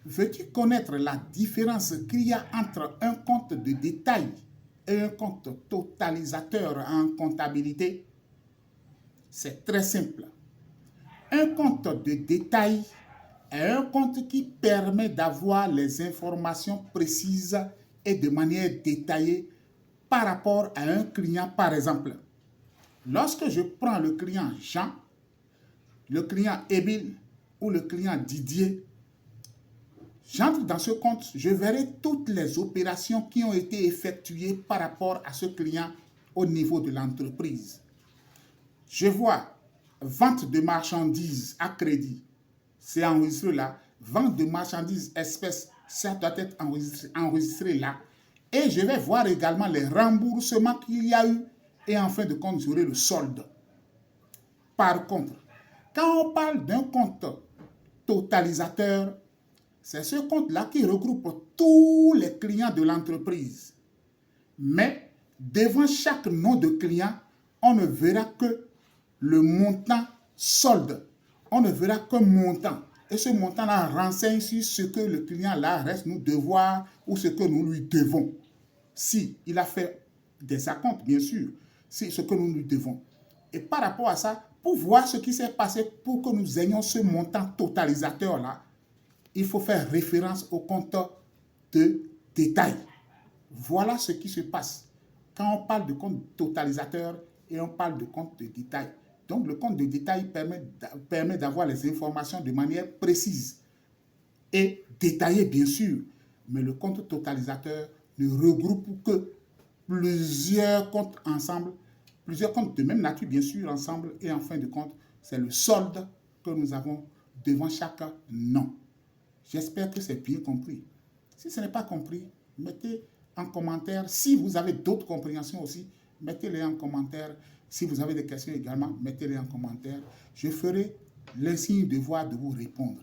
Veux-tu connaître la différence qu'il y a entre un compte de détail et un compte totalisateur en comptabilité? C'est très simple. Un compte de détail est un compte qui permet d'avoir les informations précises et de manière détaillée par rapport à un client, par exemple. Lorsque je prends le client Jean, le client Émile ou le client Didier, j'entre dans ce compte, je verrai toutes les opérations qui ont été effectuées par rapport à ce client au niveau de l'entreprise. Je vois vente de marchandises à crédit, c'est enregistré là. Vente de marchandises espèces, ça doit être enregistré là. Et je vais voir également les remboursements qu'il y a eu. Et en fin de compte, j'aurai le solde. Par contre, quand on parle d'un compte totalisateur, c'est ce compte-là qui regroupe tous les clients de l'entreprise. Mais devant chaque nom de client, on ne verra que le montant solde. On ne verra qu'un montant. Et ce montant-là renseigne sur ce que le client-là reste nous devoir ou ce que nous lui devons. Si il a fait des acomptes, bien sûr, c'est ce que nous lui devons. Et par rapport à ça, pour voir ce qui s'est passé pour que nous ayons ce montant totalisateur-là, il faut faire référence au compte de détail. Voilà ce qui se passe quand on parle de compte totalisateur et on parle de compte de détail. Donc le compte de détail permet d'avoir les informations de manière précise et détaillée, bien sûr. Mais le compte totalisateur ne regroupe que plusieurs comptes ensemble, plusieurs comptes de même nature, bien sûr, ensemble. Et en fin de compte, c'est le solde que nous avons devant chaque nom. J'espère que c'est bien compris. Si ce n'est pas compris, mettez en commentaire. Si vous avez d'autres compréhensions aussi, mettez-les en commentaire. Si vous avez des questions également, mettez-les en commentaire. Je ferai l'insigne devoir de vous répondre.